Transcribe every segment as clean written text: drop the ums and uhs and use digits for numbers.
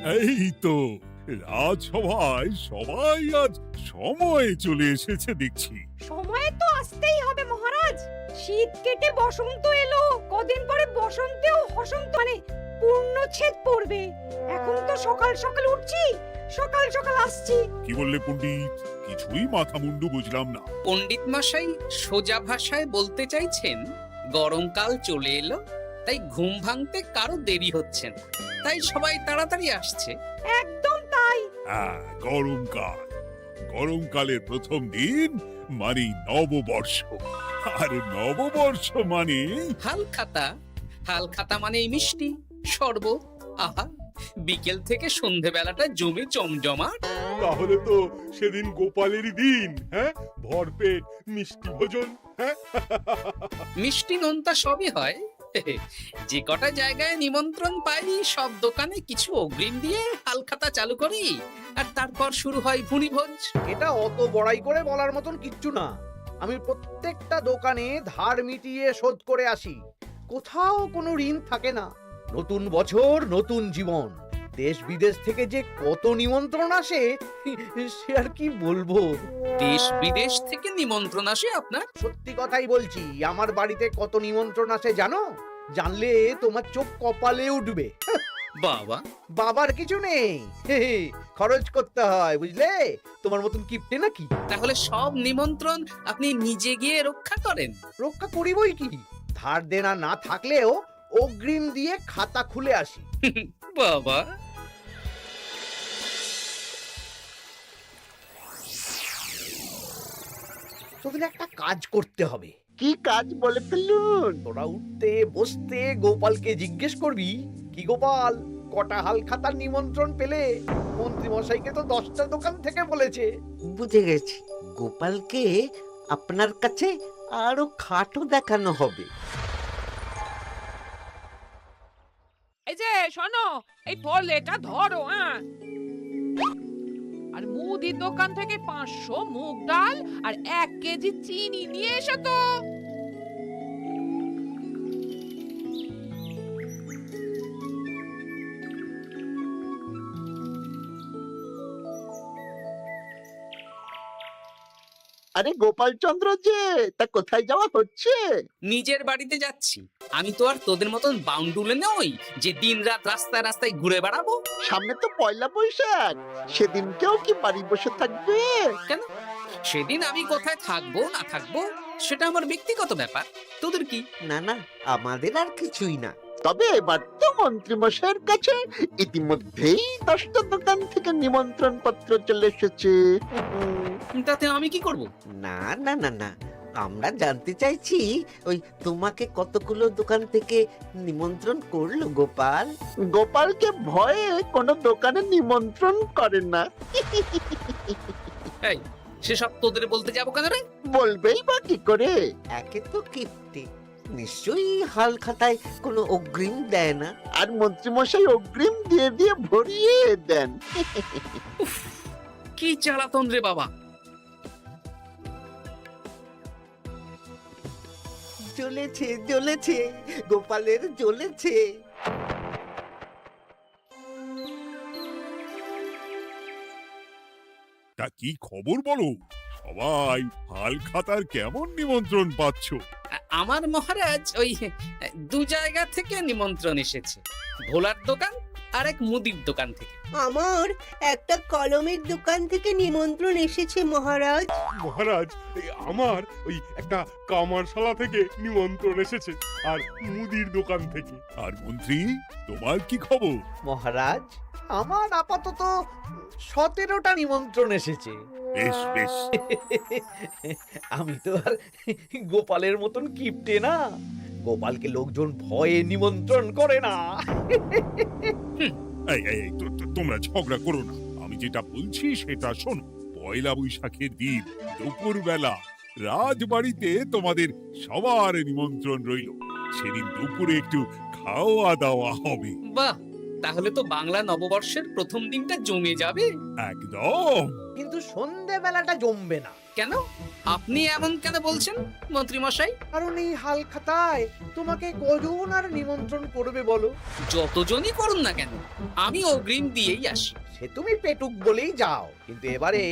এই তো রাজসভায় সবাই আজ সময়ে চলে এসেছে দেখছি। সময় তো আসতেই হবে মহারাজ। শীত কেটে বসন্ত এলো, কদিন পরে বসন্তেও হসন্ত মানে পূর্ণচ্ছেদ পড়বে। এখন তো সকাল সকাল উঠছি, সকাল সকাল আসছি। কি বললে পণ্ডিত? কিছুই মাথা মুন্ডু বুঝলাম না। পণ্ডিত মশাই সোজা ভাষায় বলতে চাইছেন গরমকাল চলে এলো, তাই ঘুম ভাঙতে কারো দেরি হচ্ছে না, তাই সবাই তাড়াতাড়ি আসছে। একদম তাই। হ্যাঁ, গরমকাল। গরমকালের প্রথম দিন মানে নববর্ষ, আর নববর্ষ মানে হালখাতা, হালখাতা মানে মিষ্টি শরবত। আহা, বিকেল থেকে সন্ধেবেলাটা জমে জমজমাট। তাহলে তো সেদিন গোপালেরই দিন, হ্যাঁ? ভরপেট মিষ্টি ভোজন, হ্যাঁ? মিষ্টি নোনতা সবই হয়। যে কটা জায়গায় নিমন্ত্রণ পাই সব দোকানে কিছু অগ্রিম দিয়ে হালখাতা চালু করি, আর তারপর শুরু হয় ভুনিভোজ। এটা অত বড়াই করে বলার মতন কিচ্ছু না। আমি প্রত্যেকটা দোকানে ধার মিটিয়ে শোধ করে আসি, কোথাও কোনো ঋণ থাকে না। নতুন বছর নতুন জীবন, দেশ বিদেশ থেকে যে কত নিমন্ত্রণ আসে সে আর কি বলবো। দেশ বিদেশ থেকে নিমন্ত্রণ আসে আপনার? সত্যি কথাই বলছি, আমার বাড়িতে কত নিমন্ত্রণ আসে জানো? জানলে তোমার চোখ কপালে উঠবে। বাবা, বাবার কিছু নেই, খরচ করতে হয় বুঝলে, তোমার মতন কিপটে নাকি। তাহলে সব নিমন্ত্রণ আপনি নিজে গিয়ে রক্ষা করেন? রক্ষা করিবই কি, ধার দেনা না থাকলেও অগ্রিম দিয়ে খাতা খুলে আসি। বাবা, তোদের একটা কাজ করতে হবে। কি কাজ বলে ফেলুন? তোরা উঠতে বসতে গোপালকে জিজ্ঞেস করবি, কি গোপাল, কটা হাল খাতার নিমন্ত্রণ পেলে? মন্ত্রী মশাইকে তো 10টা দোকান থেকে বলেছে। বুঝে গেছি, গোপালকে আপনার কাছে আরো খাটো দেখানো হবে। এই যে শোনো, এই ফলেটা ধরো, হ্যাঁ? আর মুদির দোকান থেকে 500 মুগ ডাল আর 1 কেজি চিনি নিয়ে এসো তো। আরে গোপাল চন্দ্র যে, তা কোথায় যাওয়া হচ্ছে? নিজের বাড়িতে যাচ্ছি। আমি তো আর তোদের মতন বাউন্ডুলে নই যে দিন রাত রাস্তায় রাস্তায় ঘুরে বেড়াবো। সামনে তো পয়লা বৈশাখ, সেদিন কেউ কি বাড়ি বসে থাকবে? কেন? সেদিন আমি কোথায় থাকবো না থাকবো সেটা আমার ব্যক্তিগত ব্যাপার, তোদের কি? না না, আমাদের আর কিছুই না। তবে এবার তো মন্ত্রী মশাইয়ের কাছে ইতিমধ্যেই 10টা দোকান থেকে নিমন্ত্রণ পত্র চলে এসেছে। তাতে আমি কি করব? না না না না, আমরা জানতে চাইছি ওই তোমাকে কতগুলো দোকান থেকে নিমন্ত্রণ করলো গোপাল? গোপালকে ভয়ে কোনো দোকানে নিমন্ত্রণ করে না। এই, সেসব তোদের বলতে যাবো কেন রে? বলবেই বা কি করে? একে তো কিপ্টে, নিশ্চয়ই হাল খাতায় কোনো অগ্রিম দেয় না, আর মন্ত্রী মশাই অগ্রিম দিয়ে দিয়ে ভরিয়ে দেন। কি জ্বালাতন রে বাবা! জ্বলেছে জ্বলেছে, গোপালের জ্বলেছে। তা কি খবর বলো? সবাই হালখাতার কেমন নিমন্ত্রণ পাচ্ছ? আমার মহারাজ ওই 2 জায়গা থেকে নিমন্ত্রণ এসেছে, ভোলার দোকান আর এক মুদির দোকান থেকে। আমার একটা কলমের দোকান থেকে নিমন্ত্রণ এসেছে মহারাজ। মহারাজ, আমার ওই একটা কামারশালা থেকে নিমন্ত্রণ এসেছে, আর মুদির দোকান থেকে। আর মন্ত্রী, তোমার কি খবর? মহারাজ, আমার আপাতত 17টা নিমন্ত্রণ এসেছে। বেশ বেশ। আমি তো আর গোপালের মতন কিপটে না, গোপালকে লোকজন ভয়ে নিমন্ত্রণ করে না। এই এই এই, তোমরা ঝগড়া করো না। আমি যেটা বলছি সেটা শোনো। পয়লা বৈশাখের দিন দুপুরবেলা রাজবাড়িতে তোমাদের সবার নিমন্ত্রণ রইল। সেদিন দুপুরে একটু খাওয়া দাওয়া হবে। বাহ, তাহলে তো বাংলা নববর্ষের প্রথম দিনটা জমে যাবে। একদম। কিন্তু সন্ধেবেলাটা জমবে না। কেন? আপনি এমন কেন বলছেন মন্ত্রী মশাই? কারণ এই হাল খাতায় তোমাকে কজন আর নিমন্ত্রণ করবে বলো? যতজনই করুন না কেন, আমি অগ্রিম দিয়েই আসি। সে তুমি পেটুক বলেই যাও, কিন্তু এবারে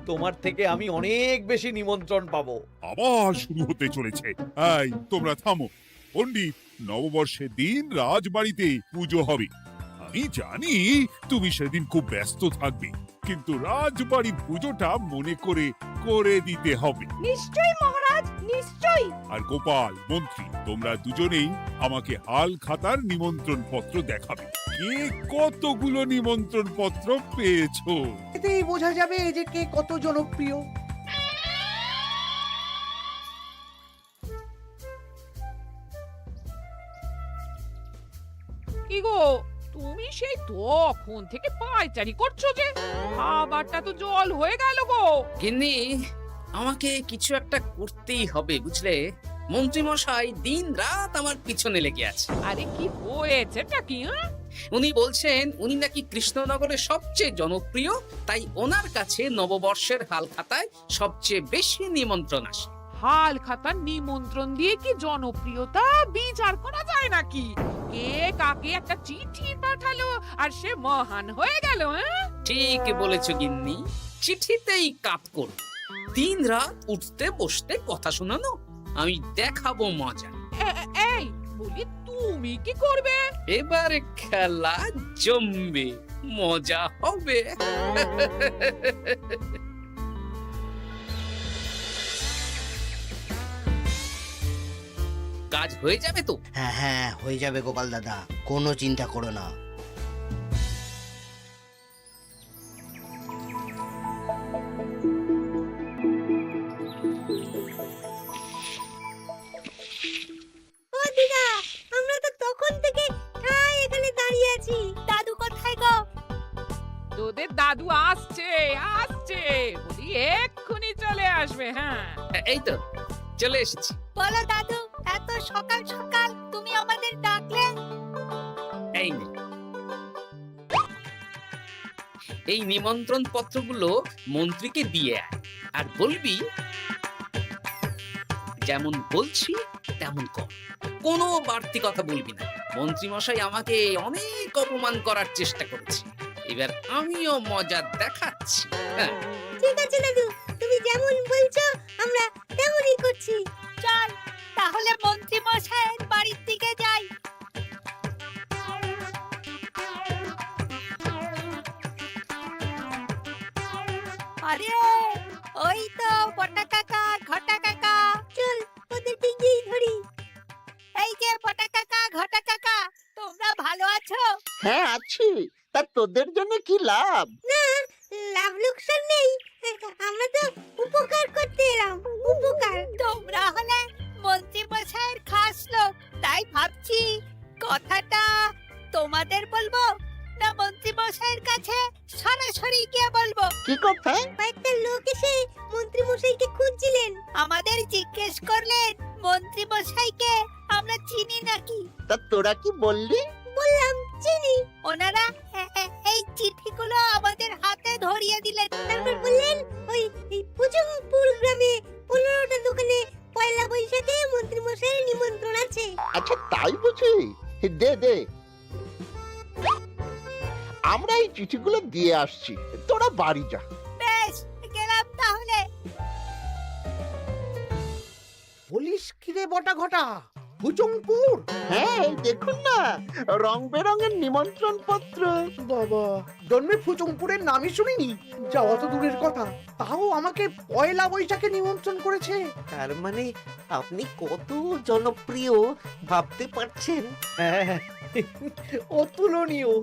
তোমার থেকে আমি অনেক বেশি নিমন্ত্রণ পাবো। আবার শুরু হতে চলেছে। এই তোমরা থামো। পণ্ডিত, নববর্ষের দিন রাজবাড়িতে পুজো হবে। আমি জানি তুমি সেদিন খুব ব্যস্ত থাকবে, কিন্তু রাজবাড়ির পুজোটা মনে করে করে দিতে হবে। নিশ্চয়ই মহারাজ, নিশ্চয়ই। আর গোপাল, মন্ত্রী, তোমরা দুজনেই আমাকে হাল খাতার নিমন্ত্রণ পত্র দেখাবে। কে কতগুলো নিমন্ত্রণ পত্র পেয়েছো? এতেই বোঝা যাবে যে কে কত জনপ্রিয়। কি গো, তুমি সেই তখন থেকে পায়চারি করছো যে, খাবারটা তো জল হয়ে গেল গো। গিন্নি, আমাকে কিছু একটা করতেই হবে বুঝলে। মন্ত্রী মশাই দিন রাত আমার পিছনে লেগে আছে। আরে কি হয়েছেটা কি? হ্যাঁ? উনি বলছেন উনি নাকি কৃষ্ণনগরের সবচেয়ে জনপ্রিয়, তাই ওনার কাছে নববর্ষের হাল খাতায় সবচেয়ে বেশি নিমন্ত্রণ আসে। হাল খাতার নিমন্ত্রণ দিয়ে কি জনপ্রিয়তা বিচার করা যায় নাকি? কে কাকে একটা চিঠি পাঠালো আর সে মহান হয়ে গেল? হ্যাঁ, ঠিক বলেছ গিন্নি, চিঠিতেই কাপ করো। দিন রাত উঠতে বসতে কথা শোনানো, আমি দেখাবো মজা। এই বলি, তুমি কি করবে? এবার খেলা জমবে, মজা হবে। কাজ হয়ে যাবে তো? হ্যাঁ হ্যাঁ, হয়ে যাবে গোপাল দাদা, কোনো চিন্তা করো না। ও দিদা, আমরা তো তখন থেকে ঠায় এখানে দাঁড়িয়ে আছি। দাদু কোথায় গো? তোদের দাদু আসছে আসছে, বলি এক্ষুনি চলে আসবে। হ্যাঁ, এই তো চলে এসেছি। বলো দাদু, এত সকাল সকাল তুমি আমাদের ডাকলে? এই নে, এই নিমন্ত্রণ পত্রগুলো মন্ত্রীকে দিয়ে আয়, আর বলবি যেমন বলছি তেমন কর, কোনো বাড়তি কথা বলবি না। মন্ত্রী মশাই আমাকে অনেক অপমান করার চেষ্টা করেছে, এবার আমিও মজা দেখাচ্ছি। হ্যাঁ, ঠিক আছে দাদু, তুমি যেমন বলছো আমরা তেমনই করছি। চল তাহলে মন্ত্রী মশাইয়ের বাড়ির দিকে যাই। আরে ওই তো পটা কাকা, ঘটা কাকা, চল ওদের দিকেই ধরি। এই যে পটা কাকা, ঘটা কাকা, তোমরা ভালো আছো? হ্যাঁ আছি। তা তোদের জন্য কি লাভ? না, লাভ লোকসান নেই, আমরা তো উপকার করতে এলাম। উপকার? তোমরা হলে মন্ত্রী মশাইয়ের খাস লোক, তাই ভাবছি কথাটা তোমাদের বলবো না মন্ত্রী মশাইয়ের কাছে সরাসরি গিয়ে বলবো। কি কথা? কয়েকটা লোক এসে মন্ত্রী মশাইকে খুঁজছিলেন, আমাদের জিজ্ঞেস করলেন মন্ত্রী মশাইকে আমরা চিনি নাকি। তা তোরা কি বললি? বললাম চিনি। ওনারা এই চিঠিগুলো আমাদের হাতে ধরিয়ে দিলেন, তারপর বললেন ওই পুজংপুর গ্রামে 15টা দোকানে পয়লা বৈশাখে মন্ত্রী মশাইয়ের নিমন্ত্রণ আছে। আচ্ছা তাই বুঝি? দে দে, আমরা এই চিঠিগুলো দিয়ে আসছি, তোরা বাড়ি যা। বেশ, গেলাম তাহলে। বলিস কিরে বটা ঘটা, ভুজংপুর? হ্যাঁ এই দেখুন না, রং বেরঙের নিমন্ত্রণ পত্র। বাবা, জন্মে ফুচংপুরের নামই শুনিনি, যাওয়া তো দূরের কথা, তাও আমাকে পয়লা বৈশাখে নিমন্ত্রণ করেছে। তার মানে আপনি কত জনপ্রিয় ভাবতে পারছেন? হ্যাঁ, অতুলনীয়,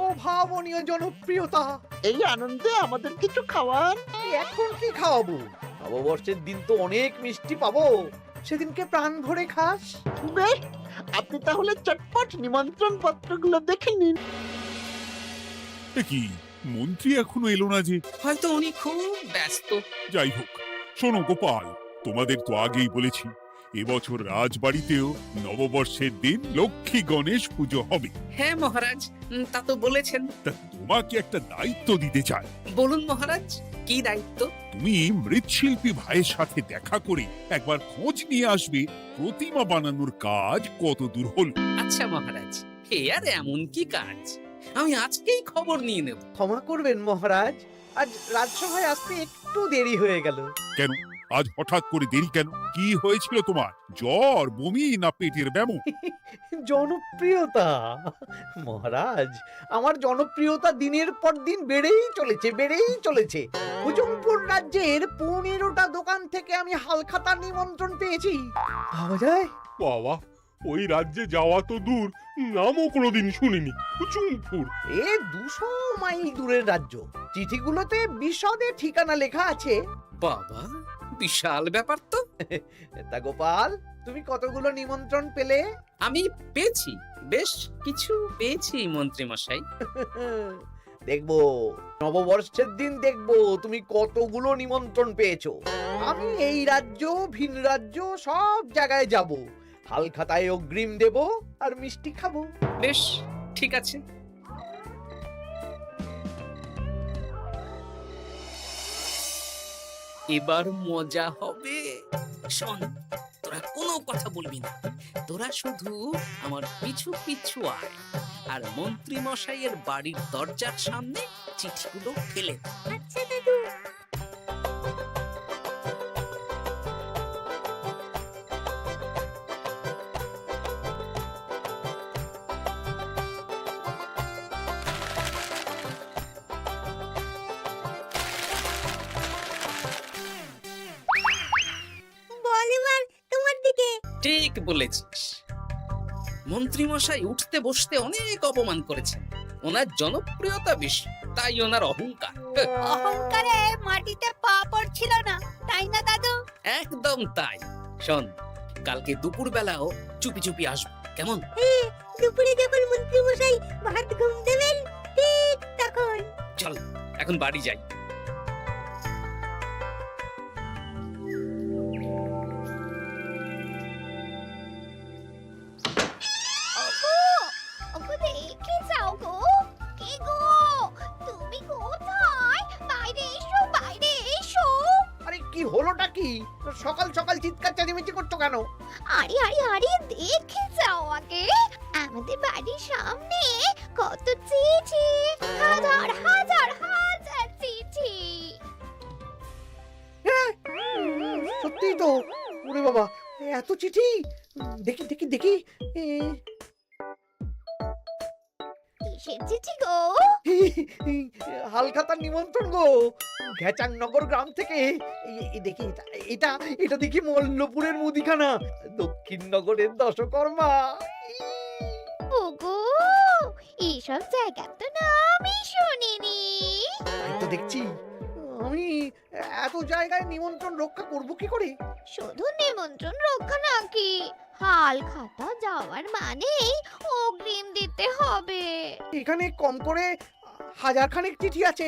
অভাবনীয় জনপ্রিয়তা। এই আনন্দে আমাদের কিছু খাওয়ান। এখন কি খাওয়াবো? নববর্ষের দিন তো অনেক মিষ্টি পাবো, সেদিনকে প্রাণ ভরে খাস। বেশ, আপনি তাহলে চটপট নিমন্ত্রণ পত্রগুলো দেখে নিন। এ কি, মন্ত্রী এখনো এলো না যে? হয়তো উনি খুব ব্যস্ত। যাই হোক, শোনো গোপাল, তোমাদের তো আগেই বলেছি এবছর রাজবাড়িতেও নববর্ষের দিন লক্ষ্মী গণেশ পুজো হবে। হ্যাঁ মহারাজ, তা তো বলেছেন। তা তোমাকে একটা দায়িত্ব দিতে চাই। বলুন মহারাজ, কি দায়িত্ব? তুমি মৃৎশিল্পী ভাইয়ের সাথে দেখা করে একবার খোঁজ নিয়ে আসবে প্রতিমা বানানোর কাজ কত দূর হলো। আচ্ছা মহারাজ, হে আর এমন কি কাজ, আমি আজকেই খবর নিয়ে নেব। ক্ষমা করবেন মহারাজ, আজ রাজসভায় আসতে একটু দেরি হয়ে গেল। কেন আজ হঠাৎ করে দেরি কেন? কি হয়েছিল তোমার? জ্বর, বমি না পেটের ব্যামো? জনপ্রিয়তা মহারাজ, আমার জনপ্রিয়তা দিনের পর দিন বেড়েই চলেছে। হুজুমপুর রাজ্যের 15টা দোকান থেকে আমি হালখাতার নিমন্ত্রণ পেয়েছি। ভাবা যায়? বাবা, ওই রাজ্যে যাওয়া তো দূর, নামও কোনোদিন শুনিনি। হুজুমপুর। এ 200 মাইল দূরের রাজ্য। চিঠিগুলোতে বিশদে ঠিকানা লেখা আছে। বাবা, বিশাল ব্যাপার তো। তা গোপাল, তুমি কতগুলো নিমন্ত্রণ পেলে? আমি পেয়েছি, বেশ কিছু পেয়েছি মন্ত্রী মশাই। দেখবো নববর্ষের দিন দেখবো তুমি কতগুলো নিমন্ত্রণ পেয়েছো। আমি এই রাজ্য ভিন রাজ্য সব জায়গায় যাব, হালখাতায় অগ্রিম দেব আর মিষ্টি খাবো। বেশ, ঠিক আছে। এবার মজা হবে। শোন, তোরা কোনো কথা বলবি না, তোরা শুধু আমার পিছু পিছু আয় আর মন্ত্রী মশাইয়ের বাড়ির দরজার সামনে চিঠিগুলো ফেলে দে। আচ্ছা দাদু। বল এবার তোমার দিকে। ঠিক বলেছিস, মন্ত্রী মশাই উঠতে বসতে অনেক অপমান করেছেন। ওনার জনপ্রিয়তা বেশি, তাই ওনার অহংকার। অহংকারে মাটিতে পা পড়ছিল না, তাই না দাদু? একদম তাই। শোন, কালকে দুপুর বেলাও চুপি চুপি আসবো, কেমন? দুপুরে যখন মন্ত্রী মশাই ভাত ঘুম দেবেন, ঠিক তখন। চল এখন বাড়ি যাই। ওগো দেখে যাও গো। কে গো? তুমি কোথায়? বাইরে এসো, বাইরে এসো। আরে কি হলোটা কি? সকাল সকাল চিৎকার চেঁচামেচি করছো কেন? আরে আরে আরে দেখে যাও আগে। আমাদের বাড়ির সামনে কত চিঠি, হাজার হাজার হাজার চিঠি। সত্যি তো, ওরে বাবা, এত চিঠি! দেখি দেখি দেখি। কিসের চিঠি গো? হালখাতার নিমন্ত্রণ গো, ঘেচাংনগর গ্রাম থেকে। দেখি এটা এটা দেখি মল্লপুরের মুদিখানা, দক্ষিণনগরের দশকর্মা। ওগো, এইসব জায়গা তো নামই শুনিনি। তাই তো দেখছি। আমি এত জায়গায় নিমন্ত্রণ রক্ষা করব কি করে? শুধু নিমন্ত্রণ রক্ষা নাকি, হালখাতা যাওয়ার মানেই অগ্রিম দিতে হবে। এখানে কম করে 1000 খানেক চিঠি আছে।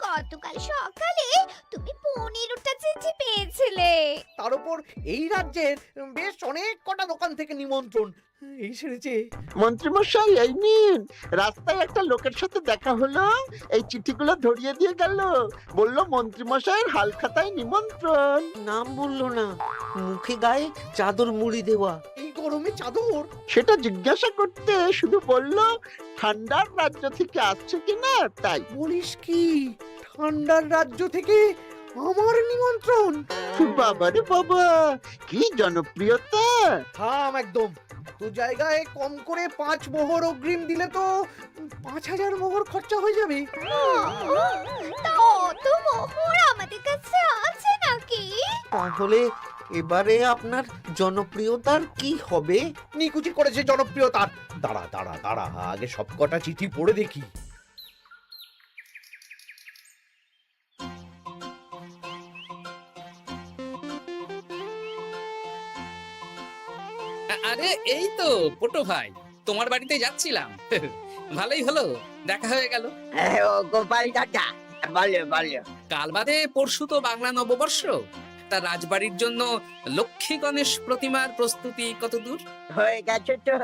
গতকাল সকালে তুমি 15টা চিঠি পেয়েছিলে। তার উপর এই রাজ্যের বেশ অনেক কটা দোকান থেকে নিমন্ত্রণ এই সেরেছে। মন্ত্রীমশাই, এই নিন। রাস্তায় একটা লোকের সাথে দেখা হলো, এই চিঠিগুলো ধরিয়ে দিয়ে গেল। বললো মন্ত্রীমশাইয়ের হালখাতায় নিমন্ত্রণ। নাম বললো না, মুখে গায়ে চাদর মুড়ি দেওয়া। এই গরমে চাদর? সেটা জিজ্ঞাসা করতে শুধু বললো ঠান্ডার রাজ্য থেকে আসছে কিনা তাই। বলিস কি, ঠান্ডার রাজ্য থেকে আমার নিমন্ত্রণ? বাবারে বাবা, কি জনপ্রিয়তা! থাম একদম। তো জায়গায় কম করে 5 মোহর অগ্রিম দিলে তো 5000 মোহর খরচা হয়ে যাবে। তা অত মোহর আমাদের কাছে আছে নাকি? তাহলে এবারে আপনার জনপ্রিয়তার কি হবে? নিকুচি করেছে জনপ্রিয়তার। দাঁড়া দাঁড়া দাঁড়া, আগে সবকটা চিঠি পড়ে দেখি। আরে এই তো পটু ভাই, তোমার বাড়িতে যাচ্ছিলাম। ভালোই হলো, দেখা হয়ে গেল। গোপাল দাদা, বলো বলো। কাল বাদে পরশু তো বাংলা নববর্ষ, তা রাজবাড়ির জন্য লক্ষ্মী গণেশ প্রতিমার প্রস্তুতি কত দূর? হয়ে গেছে তো,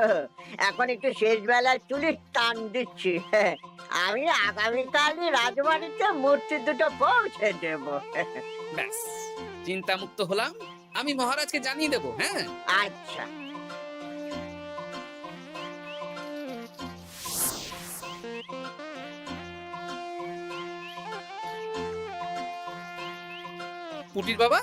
এখন একটু শেষ বেলায় তুলে টান দিচ্ছি। আমি আগামীকালই রাজবাড়িতে মূর্তি দুটো পৌঁছে দেব। ব্যাস, চিন্তা মুক্ত হলাম। আমি মহারাজকে জানিয়ে দেবো। হ্যাঁ, আচ্ছা। পুটির বাবা,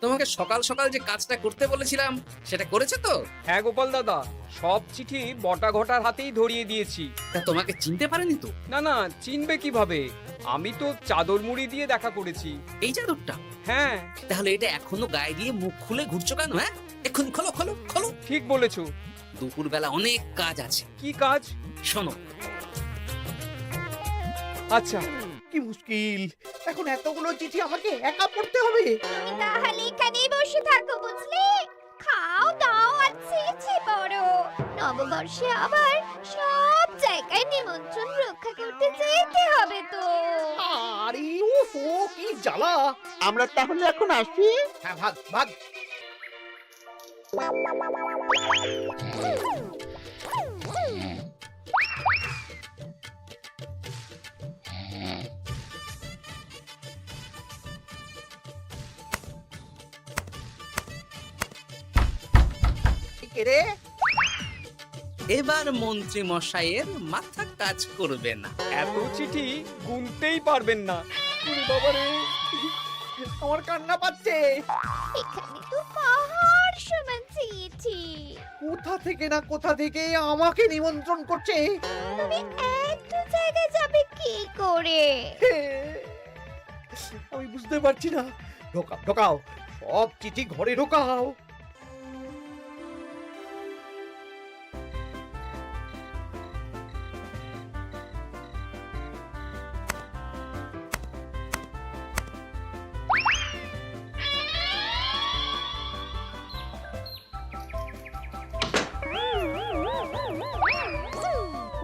তোমাকে সকাল সকাল যে কাজটা করতে বলেছিলাম সেটা করেছে তো? হ্যাঁ গোপাল দাদা, সব চিঠি বটা ঘটার হাতেই ধরিয়ে দিয়েছি। তা তোমাকে চিনতে পারেনি তো? না না, চিনবে কিভাবে? আমি তো চাদর মুড়ি দিয়ে দেখা করেছি। এই চাদরটা? হ্যাঁ, তাহলে এটা এখনো গায়ে দিয়ে মুখ খুলে ঘুরছো কেন? হ্যাঁ, এক্ষুনি খোলো খোলো খোলো। ঠিক বলেছো। দুপুরবেলা অনেক কাজ আছে। কি কাজ? শোনো। আচ্ছা। কি মুশকিল, এখন এতগুলো চিঠি আমাকে একা পড়তে হবে। তাহলে এখানেই বসে থাকো, বুঝলে? খাও দাও আর চিঠি পড়ো। নববর্ষে আবার সব জায়গায় নিমন্ত্রণ রক্ষা করতে যেতে হবে তো। আরে ওফো, কি জ্বালা। আমরা তাহলে এখন আসি। হ্যাঁ, ভাগ ভাগ। কে রে? এবার মন্ত্রী মশাইয়ের মাথা কাজ করবে না। এত চিঠি গুনতেই পারবেন না। ওরে বাবারে, আমার কান্না পাচ্ছে। এখানে তো পাহাড় সমান চিঠি। কোথা থেকে না কোথা থেকে আমাকে নিমন্ত্রণ করছে। তুমি এত জায়গায় যাবে কি করে? আমি বুঝতে পারছি না। ঢোকাও ঢোকাও, সব চিঠি ঘরে ঢোকাও।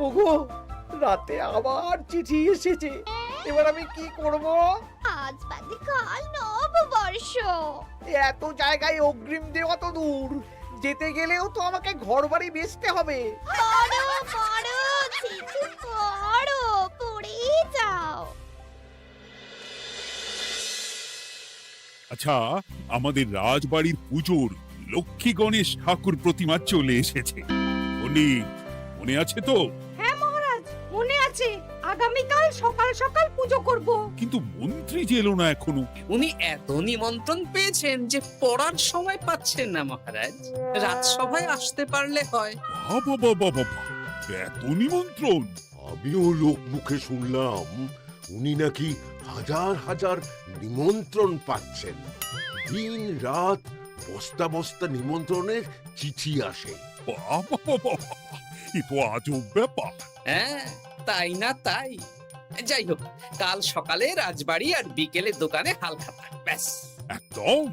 ওগো, রাতে আবার চিঠি এসেছে। এবার আমি কি করব? আজ বাদে কাল নববর্ষ। এত জায়গায় অগ্রিম দেওয়া তো দূর, যেতে গেলেও তো আমাকে ঘর বাড়ি বেচতে হবে। পড়ো পড়ো চিঠি পড়ো, পড়েই যাও। আচ্ছা, আমাদের রাজবাড়ির পুজোর লক্ষ্মী গণেশ ঠাকুর প্রতিমা চলে এসেছে। পণ্ডিত, মনে আছে তো? হ্যাঁ মহারাজ, মনে আছে। আগামীকাল সকাল সকাল পুজো করব। কিন্তু মন্ত্রী যে এলো না এখনো। উনি এত নিমন্ত্রণ পেয়েছেন যে পড়ার সময় পাচ্ছেন না মহারাজ। রাজসভায় আসতে পারলে হয়। বাবা বাবা বাবা, এত নিমন্ত্রণ! আমিও লোক মুখে শুনলাম উনি নাকি হাজার হাজার নিমন্ত্রণ পাচ্ছেন। দিন রাত বস্তা বস্তা নিমন্ত্রণের চিঠি আসে। বাবা বাবা, এ তো আজব ব্যাপার। হ্যাঁ, তাই না তাই। যাই হোক, কাল সকালে রাজবাড়ি আর বিকেলে দোকানে হালখাতা। ব্যাস। একদম।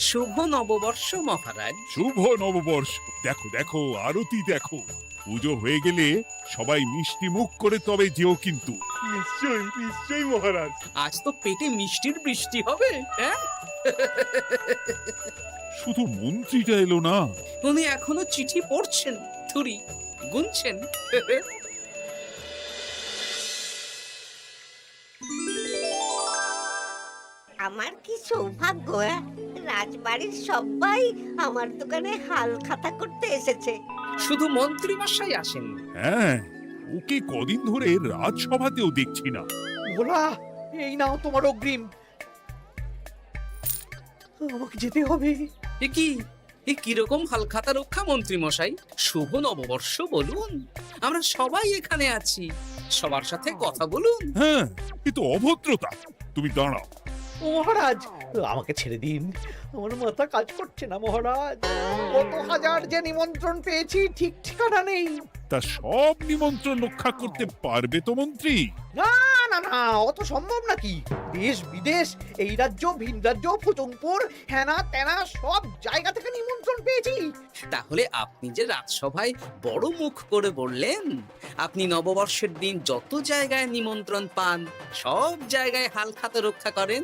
শুভ নববর্ষ মহারাজ। শুভ নববর্ষ। দেখো দেখো, আরতি দেখো। পুজো হয়ে গেলে সবাই মিষ্টি মুখ করে তবে যেও কিন্তু। নিশ্চয়ই নিশ্চয়ই মহারাজ। আজ তো পেটে মিষ্টির বৃষ্টি হবে। হ্যাঁ, শুধু মন্ত্রীটা এলো না। উনি এখনো চিঠি পড়ছেন, থুরি গুনছেন। আমার কি সৌভাগ্য! রাজবাড়ির সবাই আমার দোকানে হাল খাতা করতে এসেছে। শুধু মন্ত্রী মশাই আসেন। হ্যাঁ, ওকে কদিন ধরে রাজসভাতেও দেখছি না। ভোলা, এই নাও তোমার অগ্রিম। আমাকে যেতে হবে। এ কিরকম হালখাতা রক্ষা মন্ত্রী মশাই? শুভ নববর্ষ বলুন, আমরা সবাই এখানে আছি। সবার সাথে কথা বলুন। হ্যাঁ, এ তো অভদ্রতা। তুমি দাঁড়াও। মহারাজ, আমাকে ছেড়ে দিন, আমার মাথা কাজ করছে না মহারাজ। কত হাজার যে নিমন্ত্রণ পেয়েছি ঠিক ঠিকানা নেই। তা সব নিমন্ত্রণ রক্ষা করতে পারবে তো মন্ত্রী? না না না, অত সম্ভব নাকি? দেশ বিদেশ, এই রাজ্য ভিন রাজ্য, ফুটুংপুর, হেনা তেনা সব জায়গা থেকে নিমন্ত্রণ পেয়েছি। তাহলে আপনি যে রাজসভায় বড় মুখ করে বললেন আপনি নববর্ষের দিন যত জায়গায় নিমন্ত্রণ পান সব জায়গায় হালখাতা রক্ষা করেন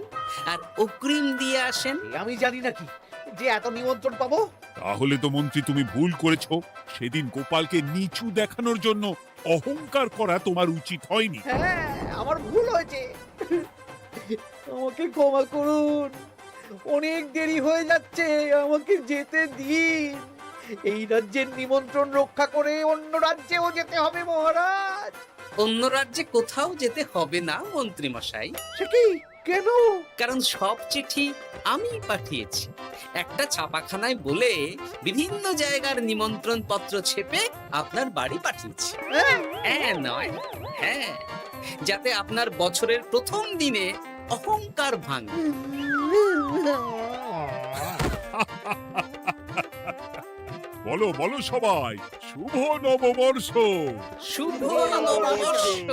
আর অগ্রিম দিয়ে আসেন। এ আমি জানি নাকি যে এত নিমন্ত্রণ পাবো? তাহলে তো মন্ত্রী তুমি ভুল করেছো। সেদিন গোপালকে নিচু দেখানোর জন্য অহংকার করা তোমার উচিত হয়নি। হ্যাঁ, আমার ভুল হয়েছে, আমাকে ক্ষমা করুন। অনেক দেরি হয়ে যাচ্ছে, আমাকে যেতে দিন। এই রাজ্যের নিমন্ত্রণ রক্ষা করে অন্য রাজ্যেও যেতে হবে মহারাজ। অন্য রাজ্যে কোথাও যেতে হবে না মন্ত্রী মশাই, সে কি? কেন? কারণ সব চিঠি আমি পাঠিয়েছি। একটা ছাপাখানায় বলে বিভিন্ন জায়গার নিমন্ত্রণ পত্র ছেপে আপনার বাড়ি পাঠিয়েছি। হ্যাঁ? হ্যাঁ নয় হ্যাঁ, যাতে আপনার বছরের প্রথম দিনে অহংকার ভাঙে। বলো বলো সবাই, শুভ নববর্ষ। শুভ নববর্ষ।